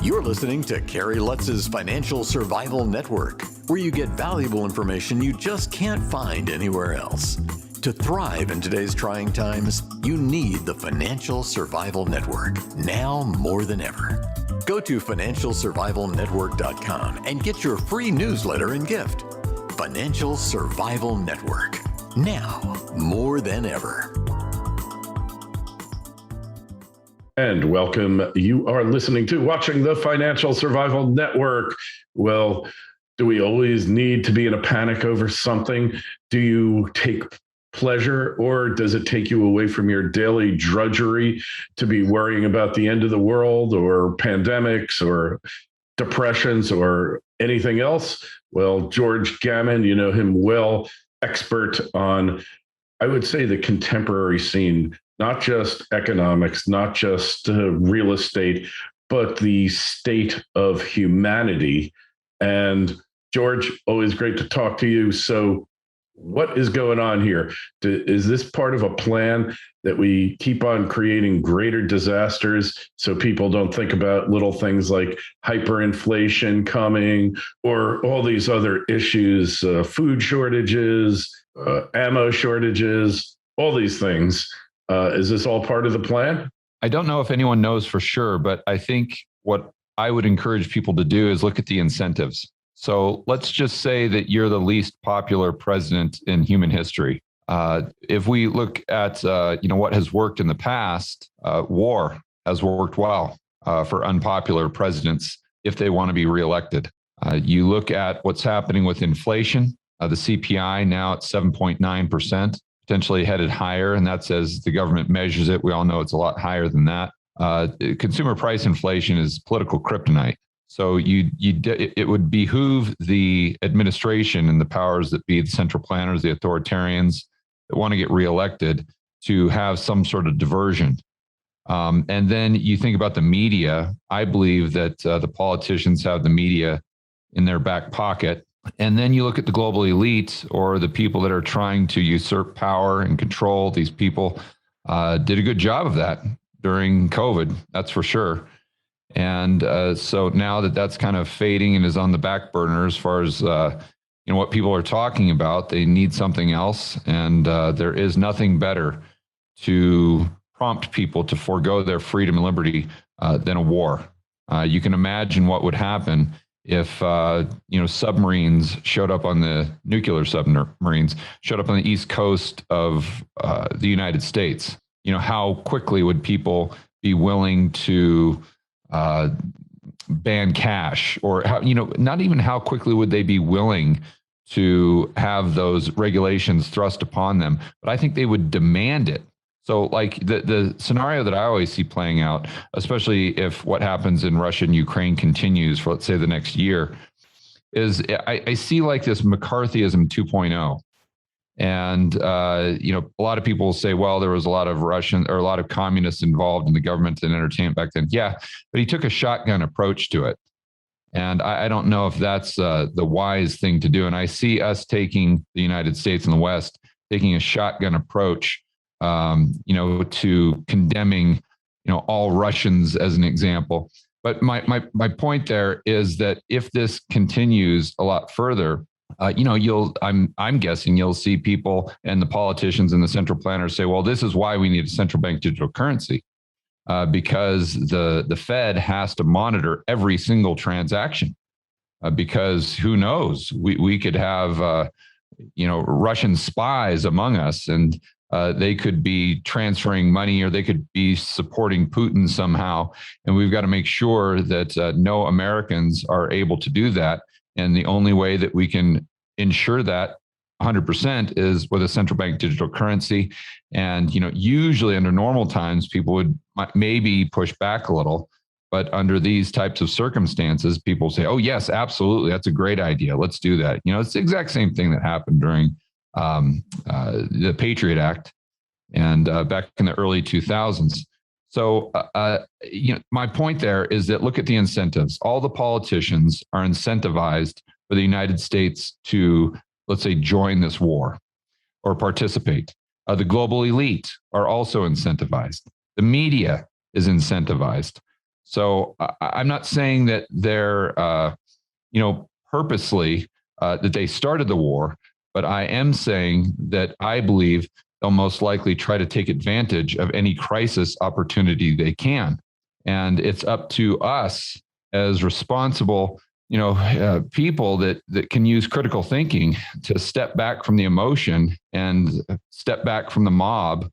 You're listening to Kerry Lutz's Financial Survival Network, where you get valuable information you just can't find anywhere else. To thrive in today's trying times, you need the Financial Survival Network, now more than ever. Go to financialsurvivalnetwork.com and get your free newsletter and gift. Financial Survival Network, now more than ever. And welcome. You are listening to Watching the Financial Survival Network. Well, do we always need to be in a panic over something? Do you take pleasure, or does it take you away from your daily drudgery to be worrying about the end of the world or pandemics or depressions or anything else? Well, George Gammon, you know him well, expert on, I would say, the contemporary scene, not just economics, not just real estate, but the state of humanity. And George, always great to talk to you. So what is going on here? Is this part of a plan that we keep on creating greater disasters so people don't think about little things like hyperinflation coming or all these other issues, food shortages, ammo shortages, all these things? Is this all part of the plan? I don't know if anyone knows for sure, but I think what I would encourage people to do is look at the incentives. So let's just say that you're the least popular president in human history. If we look at what has worked in the past, war has worked well for unpopular presidents if they want to be reelected. You look at what's happening with inflation, the CPI now at 7.9%, potentially headed higher, and that's as the government measures it. We all know it's a lot higher than that. Consumer price inflation is political kryptonite. So it would behoove the administration and the powers that be, the central planners, the authoritarians that want to get reelected, to have some sort of diversion. And then you think about the media. I believe that the politicians have the media in their back pocket. And then you look at the global elite, or the people that are trying to usurp power and control. These people did a good job of that during COVID, that's for sure. And so now that that's kind of fading and is on the back burner as far as what people are talking about, they need something else. And there is nothing better to prompt people to forego their freedom and liberty than a war. You can imagine what would happen if submarines showed up on the nuclear submarines showed up on the east coast of the United States. How quickly would people be willing to ban cash, or how, not even how quickly would they be willing to have those regulations thrust upon them, but I think they would demand it. So like the scenario that I always see playing out, especially if what happens in Russia and Ukraine continues for, let's say, the next year, is I see like this McCarthyism 2.0. And, a lot of people will say, well, there was a lot of Russian or a lot of communists involved in the government and entertainment back then. Yeah, but he took a shotgun approach to it. And I don't know if that's the wise thing to do. And I see us taking the United States and the West taking a shotgun approach, to condemning, all Russians as an example. But my point there is that if this continues a lot further, I'm guessing you'll see people and the politicians and the central planners say, well, this is why we need a central bank digital currency, because the Fed has to monitor every single transaction, because who knows, we could have, Russian spies among us, and they could be transferring money, or they could be supporting Putin somehow. And we've got to make sure that no Americans are able to do that. And the only way that we can ensure that 100% is with a central bank digital currency. And, usually under normal times, people would maybe push back a little, but under these types of circumstances, people say, oh, yes, absolutely. That's a great idea. Let's do that. It's the exact same thing that happened during the Patriot Act and back in the early 2000s. So, my point there is that look at the incentives. All the politicians are incentivized for the United States to, let's say, join this war or participate. The global elite are also incentivized. The media is incentivized. So I'm not saying that they're, purposely that they started the war, but I am saying that I believe they'll most likely try to take advantage of any crisis opportunity they can. And it's up to us as responsible, people that can use critical thinking to step back from the emotion and step back from the mob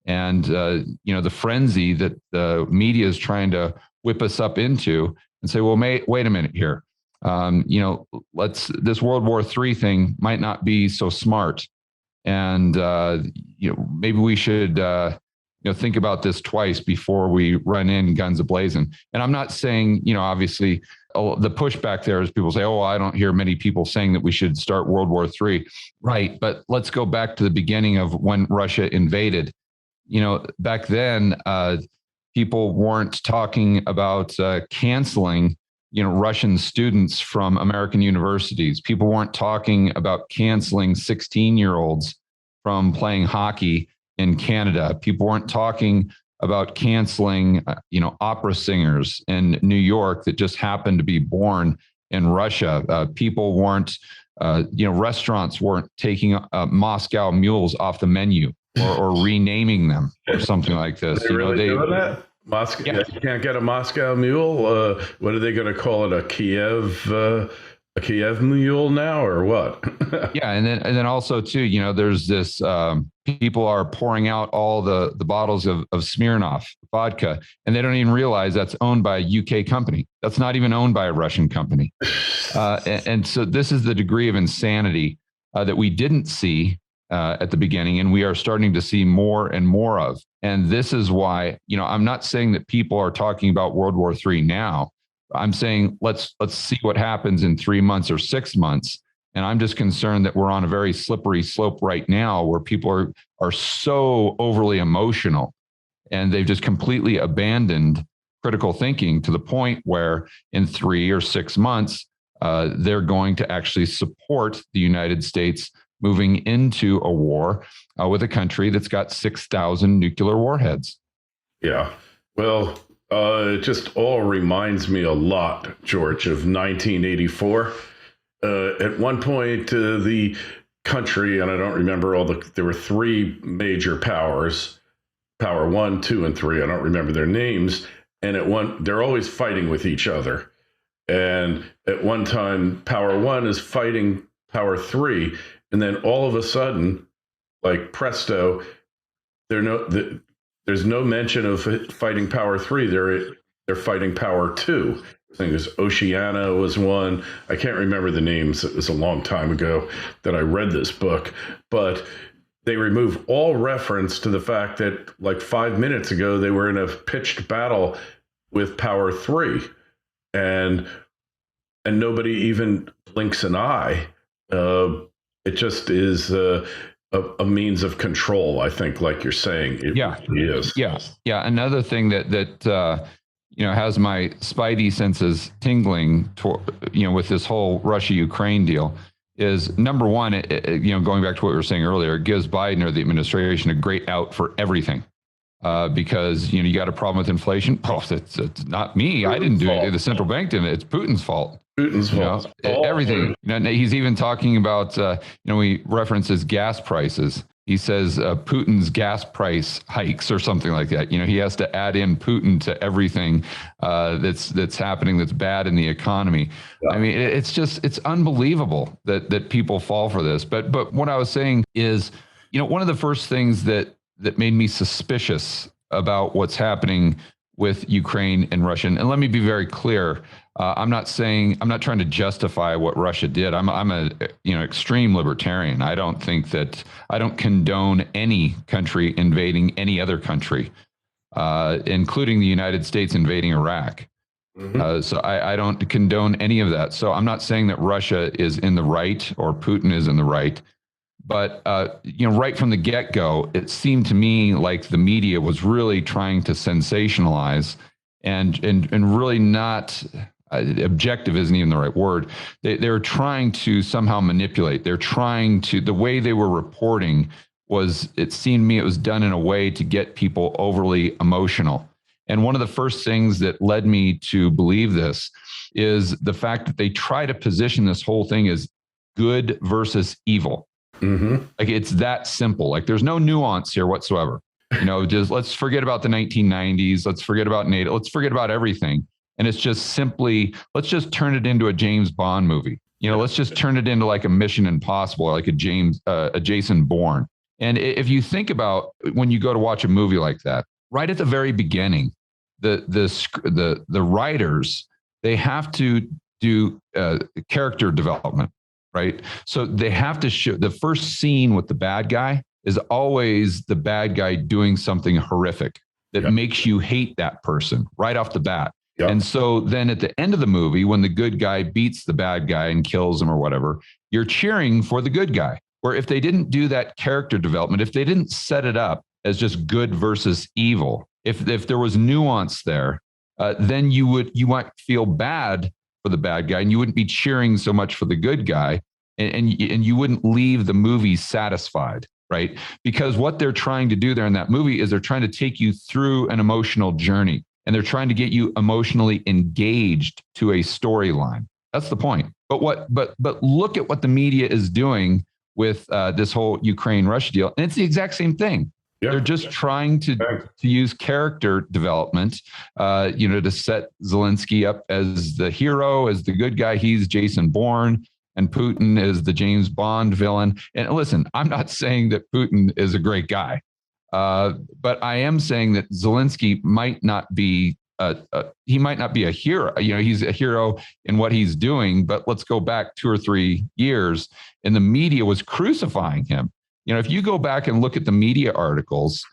and the frenzy that the media is trying to whip us up into, and say, well, wait a minute here. This World War III thing might not be so smart, and maybe we should think about this twice before we run in guns a-blazing. And I'm not saying, obviously, the pushback there is people say, oh, I don't hear many people saying that we should start World War III. Right. But let's go back to the beginning of when Russia invaded. Back then, people weren't talking about canceling, Russian students from American universities. People weren't talking about canceling 16-year-olds from playing hockey in Canada. People weren't talking about canceling, opera singers in New York that just happened to be born in Russia. People weren't, restaurants weren't taking Moscow mules off the menu or renaming them or something like this. They really doing that? Moscow, yeah. You can't get a Moscow mule. What are they going to call it? A Kiev mule now, or what? Yeah, and then also too, there's this. People are pouring out all the bottles of Smirnoff vodka, and they don't even realize that's owned by a UK company. That's not even owned by a Russian company. And so this is the degree of insanity that we didn't see at the beginning, and we are starting to see more and more of. And this is why, I'm not saying that people are talking about World War III now. I'm saying let's see what happens in 3 months or 6 months. And I'm just concerned that we're on a very slippery slope right now where people are so overly emotional, and they've just completely abandoned critical thinking to the point where in 3 or 6 months, they're going to actually support the United States moving into a war with a country that's got 6,000 nuclear warheads. Yeah. Well, it just all reminds me a lot, George, of 1984. At one point, the country, and I don't remember there were three major powers, Power 1, 2, and 3. I don't remember their names. And they're always fighting with each other. And at one time, Power 1 is fighting Power 3. And then all of a sudden, like presto, there's no mention of fighting Power 3. They're fighting Power 2. I think it was Oceania was one. I can't remember the names. It was a long time ago that I read this book. But they remove all reference to the fact that like 5 minutes ago, they were in a pitched battle with Power 3. And nobody even blinks an eye. It just is a means of control, I think, like you're saying. It really is. Yeah. Another thing that has my spidey senses tingling, with this whole Russia-Ukraine deal is, number one, going back to what we were saying earlier, it gives Biden or the administration a great out for everything. Because, you got a problem with inflation. Oh, it's not me. I didn't do it. The central bank did it. It's Putin's fault. Everything. He's even talking about, he references gas prices. He says Putin's gas price hikes or something like that. He has to add in Putin to everything that's happening that's bad in the economy. Yeah. I mean, it's unbelievable that people fall for this. But what I was saying is, one of the first things that made me suspicious about what's happening with Ukraine and Russia, and let me be very clear. I'm not trying to justify what Russia did. I'm a extreme libertarian. I don't condone any country invading any other country, including the United States invading Iraq. Mm-hmm. So I don't condone any of that. So I'm not saying that Russia is in the right or Putin is in the right. But, right from the get-go, it seemed to me like the media was really trying to sensationalize and really not objective isn't even the right word. They're trying to somehow manipulate. The way they were reporting it seemed to me it was done in a way to get people overly emotional. And one of the first things that led me to believe this is the fact that they try to position this whole thing as good versus evil. Like it's that simple. Like there's no nuance here whatsoever. Just let's forget about the 1990s. Let's forget about NATO. Let's forget about everything. And it's just simply, let's just turn it into a James Bond movie. Let's just turn it into like a Mission Impossible, like a Jason Bourne. And if you think about when you go to watch a movie like that, right at the very beginning, the writers, they have to do character development, right? So they have to show the first scene with the bad guy is always the bad guy doing something horrific that makes you hate that person right off the bat. And so then at the end of the movie, when the good guy beats the bad guy and kills him or whatever, you're cheering for the good guy. Or if they didn't do that character development, if they didn't set it up as just good versus evil, if there was nuance there, then you might feel bad for the bad guy and you wouldn't be cheering so much for the good guy, and you wouldn't leave the movie satisfied, right? Because what they're trying to do there in that movie is they're trying to take you through an emotional journey. And they're trying to get you emotionally engaged to a storyline. That's the point. But look at what the media is doing with this whole Ukraine-Russia deal, and it's the exact same thing. They're just trying to use character development, to set Zelensky up as the hero, as the good guy. He's Jason Bourne, and Putin is the James Bond villain. And listen, I'm not saying that Putin is a great guy. But I am saying that Zelensky might not be he might not be a hero. He's a hero in what he's doing. But let's go back 2 or 3 years, and the media was crucifying him. If you go back and look at the media articles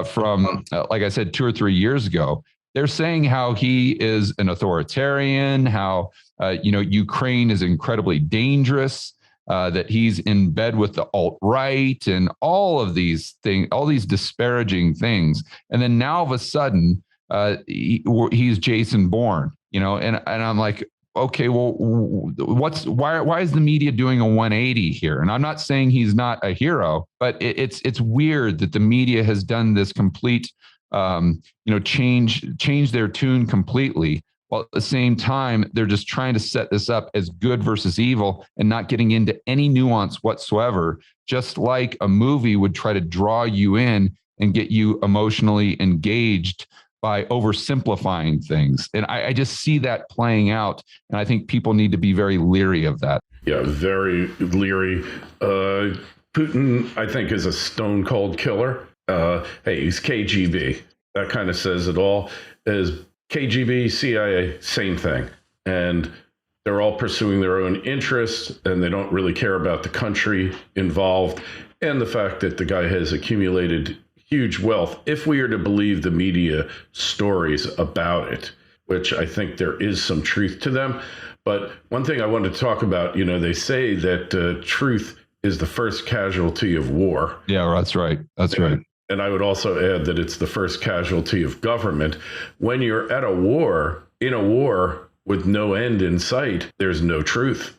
from, like I said, 2 or 3 years ago, they're saying how he is an authoritarian, how Ukraine is incredibly dangerous. That he's in bed with the alt-right and all of these things, all these disparaging things. And then now all of a sudden, he's Jason Bourne, and I'm like, okay, well, why is the media doing a 180 here? And I'm not saying he's not a hero, but it's weird that the media has done this complete, change their tune completely. While at the same time, they're just trying to set this up as good versus evil and not getting into any nuance whatsoever, just like a movie would try to draw you in and get you emotionally engaged by oversimplifying things. And I just see that playing out. And I think people need to be very leery of that. Yeah, very leery. Putin, I think, is a stone cold killer. Hey, he's KGB. That kind of says it all. As KGB, CIA, same thing. And they're all pursuing their own interests, and they don't really care about the country involved and the fact that the guy has accumulated huge wealth, if we are to believe the media stories about it, which I think there is some truth to them. But one thing I wanted to talk about, they say that truth is the first casualty of war. Yeah, that's right. That's right. And I would also add that it's the first casualty of government. When you're at a war, in a war with no end in sight, there's no truth.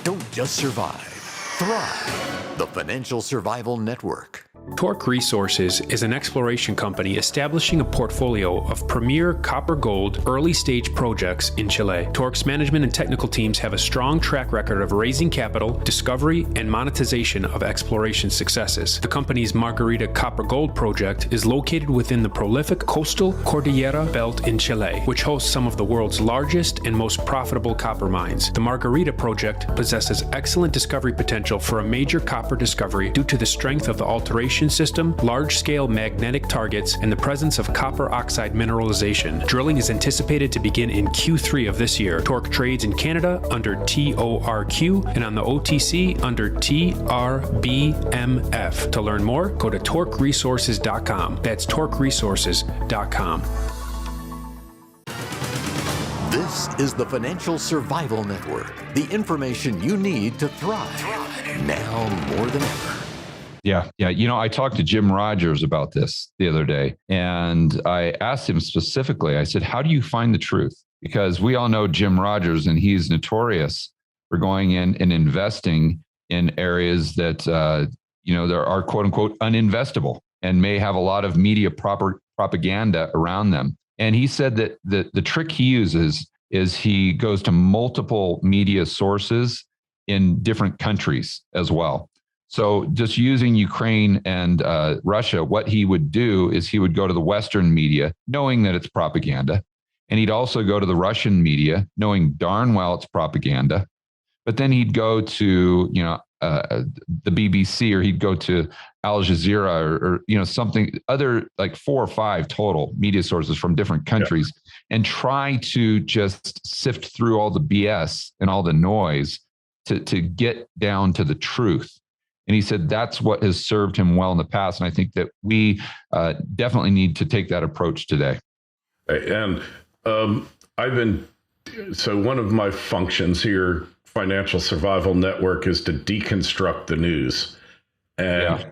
Don't just survive, thrive. The Financial Survival Network. Torque Resources is an exploration company establishing a portfolio of premier copper gold early stage projects in Chile. Torque's management and technical teams have a strong track record of raising capital, discovery, and monetization of exploration successes. The company's Margarita Copper Gold project is located within the prolific coastal Cordillera Belt in Chile, which hosts some of the world's largest and most profitable copper mines. The Margarita project possesses excellent discovery potential for a major copper discovery due to the strength of the alteration system, large-scale magnetic targets, and the presence of copper oxide mineralization. Drilling is anticipated to begin in Q3 of this year. Torque trades in Canada under TORQ and on the OTC under TRBMF. To learn more, go to torqueresources.com. That's torqueresources.com. This is the Financial Survival Network, the information you need to thrive now more than ever. Yeah. I talked to Jim Rogers about this the other day, and I asked him specifically, I said, how do you find the truth? Because we all know Jim Rogers, and he's notorious for going in and investing in areas that, there are quote unquote uninvestable and may have a lot of media propaganda around them. And he said that the trick he uses is he goes to multiple media sources in different countries as well. So just using Ukraine and Russia, what he would do is he would go to the Western media, knowing that it's propaganda. And he'd also go to the Russian media, knowing darn well it's propaganda. But then he'd go to, the BBC, or he'd go to Al Jazeera or something other, like 4 or 5 total media sources from different countries, and try to just sift through all the BS and all the noise to get down to the truth. And he said that's what has served him well in the past. And I think that we definitely need to take that approach today. And so one of my functions here, Financial Survival Network, is to deconstruct the news. And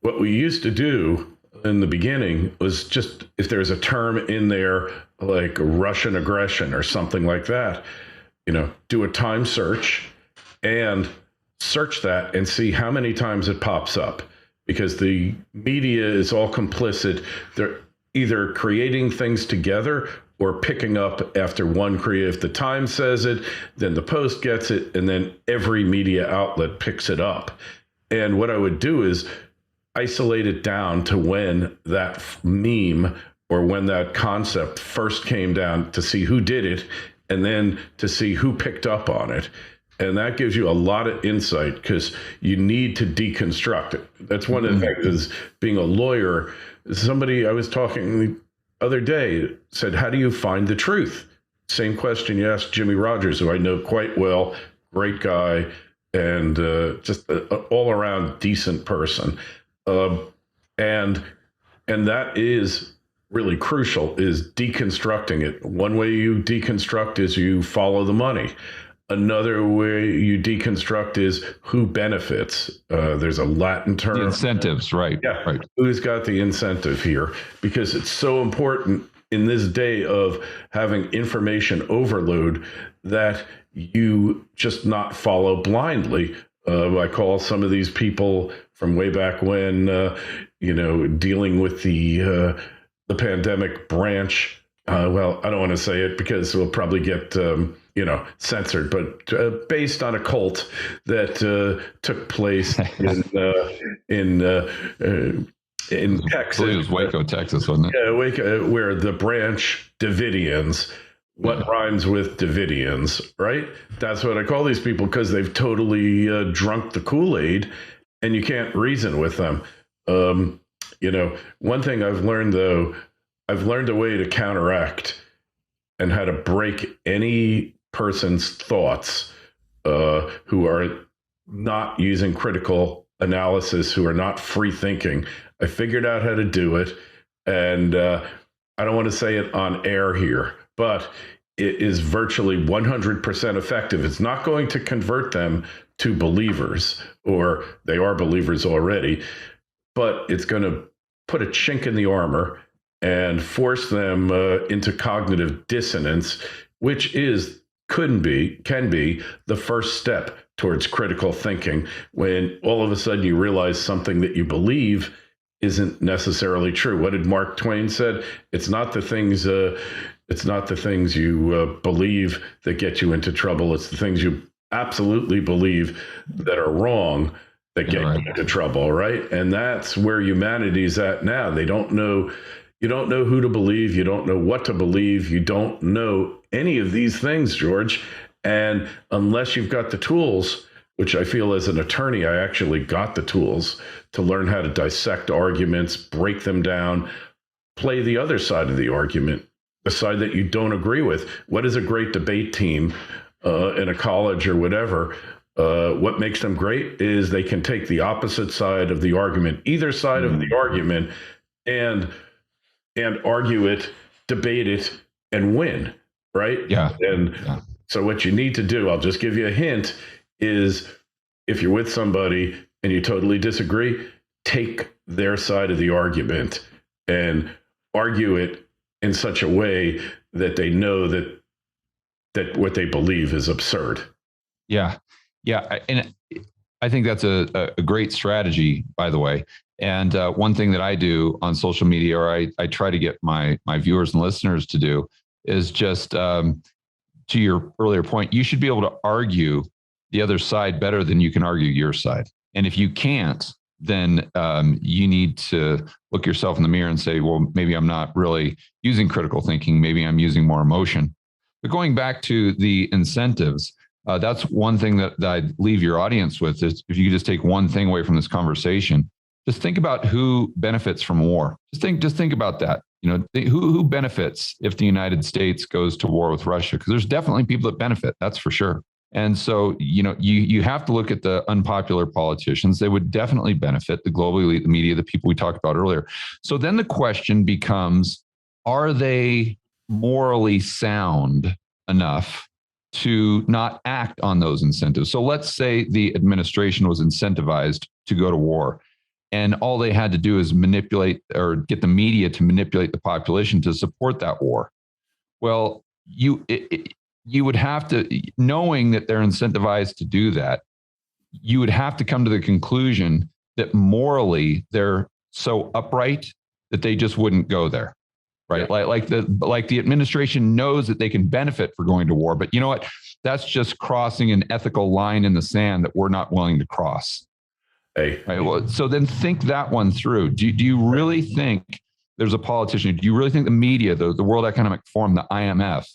what we used to do in the beginning was just, if there's a term in there like Russian aggression or something like that, do a time search and search that and see how many times it pops up, because the media is all complicit. They're either creating things together or picking up after one creative. If the Times says it, then the Post gets it, and then every media outlet picks it up. And what I would do is isolate it down to when that meme or when that concept first came down, to see who did it, and then to see who picked up on it. And that gives you a lot of insight, because you need to deconstruct it. That's one of the things, is being a lawyer. Somebody I was talking the other day said, how do you find the truth? Same question you asked Jimmy Rogers, who I know quite well, great guy, and just an all-around decent person. And that is really crucial, is deconstructing it. One way you deconstruct is you follow the money. Another way you deconstruct is who benefits. There's a Latin term. The incentives, right? Yeah, right. Who's got the incentive here? Because it's so important in this day of having information overload that you just not follow blindly. I call some of these people from way back when, dealing with the pandemic branch. Well, I don't want to say it because we'll probably get censored, but based on a cult that took place in Texas. I believe it was Waco, Texas, wasn't it? Yeah, Waco, where the branch Davidians. What rhymes with Davidians, right? That's what I call these people, because they've totally drunk the Kool-Aid, and you can't reason with them. One thing I've learned, though, I've learned a way to counteract and how to break any person's thoughts who are not using critical analysis, who are not free thinking. I figured out how to do it, and I don't want to say it on air here, but it is virtually 100% effective. It's not going to convert them to believers, or they are believers already, but it's going to put a chink in the armor and force them into cognitive dissonance, which can be the first step towards critical thinking, when all of a sudden you realize something that you believe isn't necessarily true. What did Mark Twain said? It's not the things you believe that get you into trouble. It's the things you absolutely believe that are wrong that get you into trouble, right? And that's where humanity's at now. They don't know. You don't know who to believe. You don't know what to believe. You don't know any of these things, George. And unless you've got the tools, which I feel as an attorney, I actually got the tools to learn how to dissect arguments, break them down, play the other side of the argument, the side that you don't agree with. What is a great debate team in a college or whatever? What makes them great is they can take the opposite side of the argument, either side of the argument, and argue it, debate it, and win, right? Yeah. So what you need to do, I'll just give you a hint, is if you're with somebody and you totally disagree, take their side of the argument and argue it in such a way that they know that what they believe is absurd. Yeah. And I think that's a great strategy, by the way. And one thing that I do on social media, or I try to get my viewers and listeners to do, is just to your earlier point, you should be able to argue the other side better than you can argue your side. And if you can't, then you need to look yourself in the mirror and say, well, maybe I'm not really using critical thinking. Maybe I'm using more emotion. But going back to the incentives, that's one thing that I'd leave your audience with is if you could just take one thing away from this conversation, just think about who benefits from war. Just think about that. Who benefits if the United States goes to war with Russia? Because there's definitely people that benefit, that's for sure. And so, you have to look at the unpopular politicians. They would definitely benefit the global elite, the media, the people we talked about earlier. So then the question becomes, are they morally sound enough to not act on those incentives? So let's say the administration was incentivized to go to war, and all they had to do is manipulate or get the media to manipulate the population to support that war. Well, you would have to, knowing that they're incentivized to do that, you would have to come to the conclusion that morally they're so upright that they just wouldn't go there, right? Yeah. Like the administration knows that they can benefit for going to war, but you know what? That's just crossing an ethical line in the sand that we're not willing to cross. Hey. Right. Well, so then think that one through. Do you really think there's a politician? Do you really think the media, the World Economic Forum, the IMF,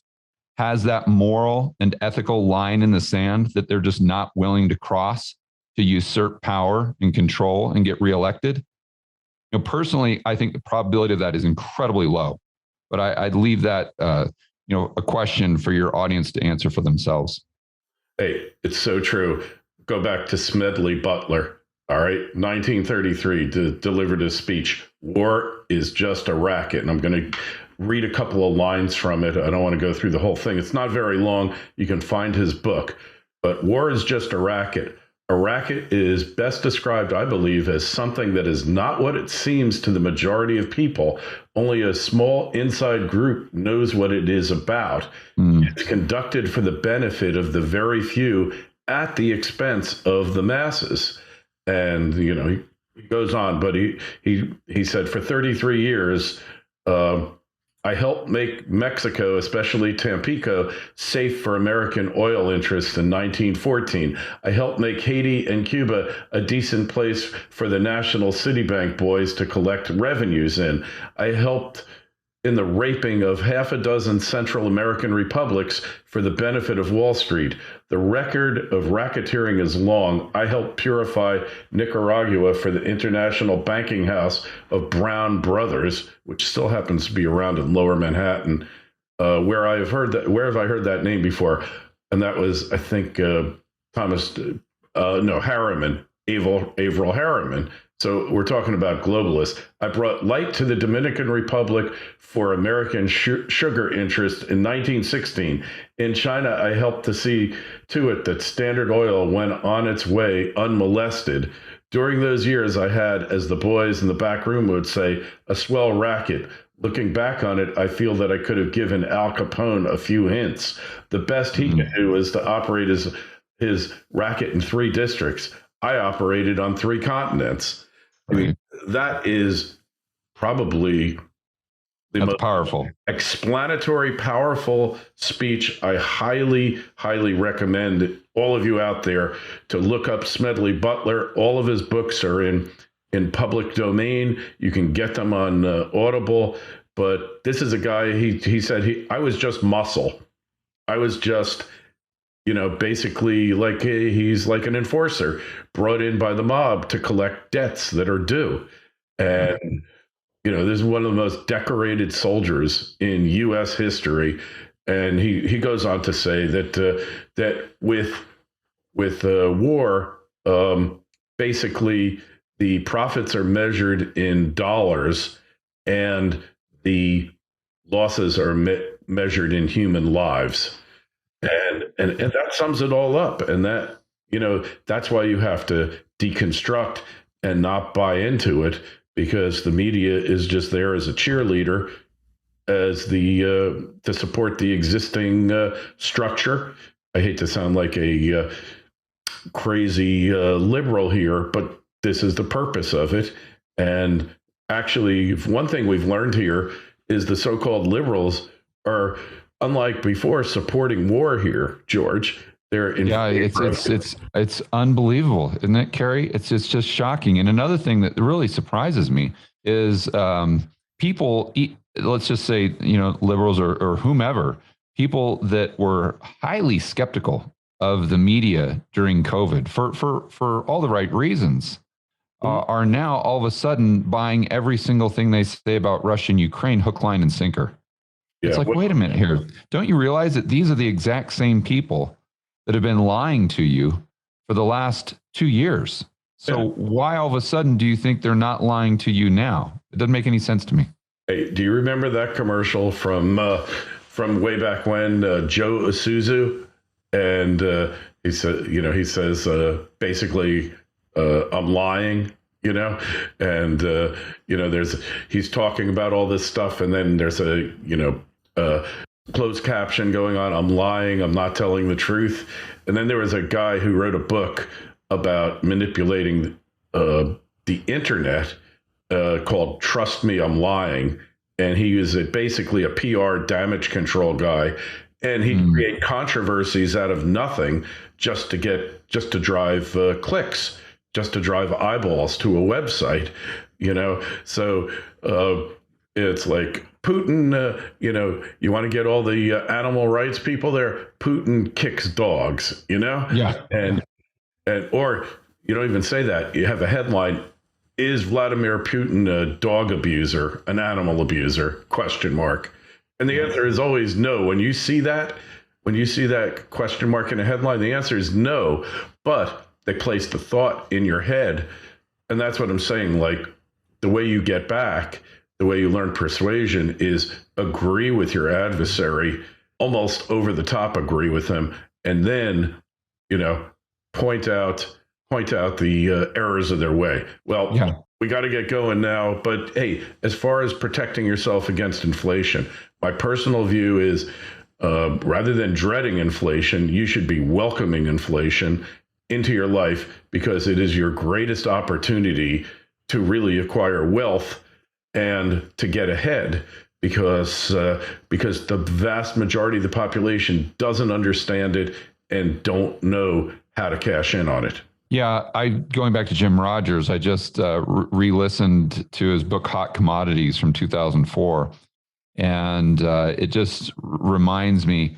has that moral and ethical line in the sand that they're just not willing to cross to usurp power and control and get reelected? Personally, I think the probability of that is incredibly low, but I'd leave that, a question for your audience to answer for themselves. Hey, it's so true. Go back to Smedley Butler. All right, 1933, delivered a speech, "War is just a racket." And I'm going to read a couple of lines from it. I don't want to go through the whole thing. It's not very long. You can find his book. But war is just a racket. A racket is best described, I believe, as something that is not what it seems to the majority of people. Only a small inside group knows what it is about. It's conducted for the benefit of the very few at the expense of the masses. And, he goes on, but he said, for 33 years, I helped make Mexico, especially Tampico, safe for American oil interests in 1914. I helped make Haiti and Cuba a decent place for the national Citibank boys to collect revenues in. I helped in the raping of half a dozen Central American republics for the benefit of Wall Street. The record of racketeering is long. I helped purify Nicaragua for the international banking house of Brown Brothers, which still happens to be around in Lower Manhattan, where have I heard that name before? And that was, I think, Harriman, Averell Harriman. So we're talking about globalists. I brought light to the Dominican Republic for American sugar interest in 1916. In China, I helped to see to it that Standard Oil went on its way unmolested. During those years, I had, as the boys in the back room would say, a swell racket. Looking back on it, I feel that I could have given Al Capone a few hints. The best he could do is to operate his racket in 3 districts. I operated on 3 continents. I mean, that is probably the most powerful, explanatory, powerful speech. I highly, highly recommend all of you out there to look up Smedley Butler. All of his books are in public domain. You can get them on Audible. But this is a guy, he said, I was just muscle. I was just, basically like he's like an enforcer brought in by the mob to collect debts that are due. And, this is one of the most decorated soldiers in U.S. history. And he goes on to say that with war, basically the profits are measured in dollars and the losses are measured in human lives. And that sums it all up. And that, that's why you have to deconstruct and not buy into it, because the media is just there as a cheerleader, as to support the existing structure. I hate to sound like a crazy liberal here, but this is the purpose of it. And actually, one thing we've learned here is the so-called liberals are, unlike before, supporting war here, George. They're in it's unbelievable, isn't it, Kerry? It's just shocking. And another thing that really surprises me is people, let's just say, liberals or whomever, people that were highly skeptical of the media during COVID for all the right reasons, are now all of a sudden buying every single thing they say about Russia and Ukraine, hook, line, and sinker. It's like, wait a minute here. Don't you realize that these are the exact same people that have been lying to you for the last 2 years? So why all of a sudden do you think they're not lying to you now? It doesn't make any sense to me. Hey, do you remember that commercial from way back when, Joe Isuzu? And he says basically, I'm lying, and he's talking about all this stuff, and then there's a closed caption going on, I'm lying, I'm not telling the truth. And then there was a guy who wrote a book about manipulating the internet called Trust Me, I'm Lying. And he was basically a PR damage control guy. And he'd create controversies out of nothing just to drive clicks, just to drive eyeballs to a website, So it's like Putin, you want to get all the animal rights people there. Putin kicks dogs, Yeah. And or you don't even say that. You have a headline: Is Vladimir Putin a dog abuser, an animal abuser? ? And the answer is always no. When you see that question mark in a headline, the answer is no. But they place the thought in your head, and that's what I'm saying. Like, the way you get back, the way you learn persuasion is agree with your adversary, almost over the top agree with them, and then, point out the errors of their way. Well, we got to get going now. But hey, as far as protecting yourself against inflation, my personal view is rather than dreading inflation, you should be welcoming inflation into your life, because it is your greatest opportunity to really acquire wealth and to get ahead, because the vast majority of the population doesn't understand it and don't know how to cash in on it. Yeah, going back to Jim Rogers, I just re-listened to his book Hot Commodities from 2004, and it just reminds me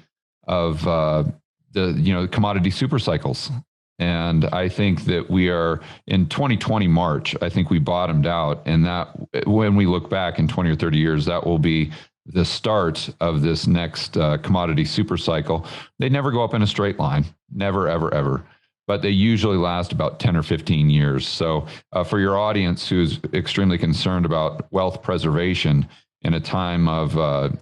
of the commodity super cycles. And I think that we are in 2020 March. I think we bottomed out, and that when we look back in 20 or 30 years, that will be the start of this next commodity super cycle. They never go up in a straight line, never, ever, ever. But they usually last about 10 or 15 years. So for your audience who's extremely concerned about wealth preservation in a time of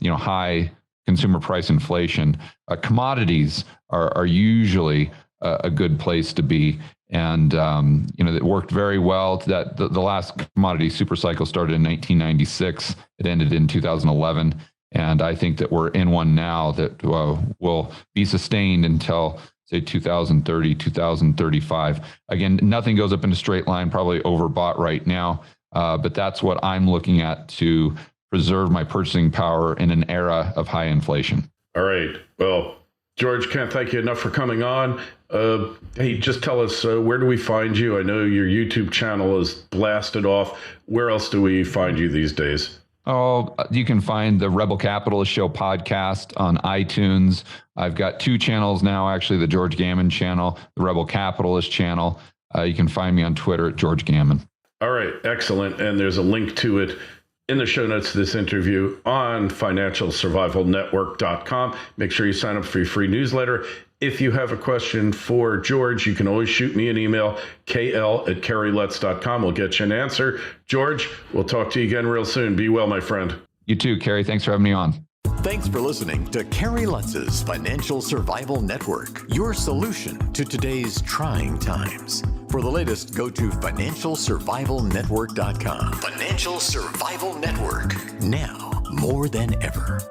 high consumer price inflation, commodities are usually a good place to be. And it worked very well. That the last commodity super cycle started in 1996. It ended in 2011. And I think that we're in one now that will be sustained until, say, 2030, 2035. Again, nothing goes up in a straight line, probably overbought right now. But that's what I'm looking at to preserve my purchasing power in an era of high inflation. All right. Well, George, can't thank you enough for coming on. Hey, just tell us, where do we find you? I know your YouTube channel is blasted off. Where else do we find you these days? Oh, you can find the Rebel Capitalist Show podcast on iTunes. I've got 2 channels now, actually, the George Gammon channel, the Rebel Capitalist channel. You can find me on Twitter at George Gammon. All right, excellent. And there's a link to it in the show notes of this interview on financialsurvivalnetwork.com. Make sure you sign up for your free newsletter. If you have a question for George, you can always shoot me an email, kl@kerrylutz.com. We'll get you an answer. George, we'll talk to you again real soon. Be well, my friend. You too, Kerry. Thanks for having me on. Thanks for listening to Kerry Lutz's Financial Survival Network, your solution to today's trying times. For the latest, go to financialsurvivalnetwork.com. Financial Survival Network, now more than ever.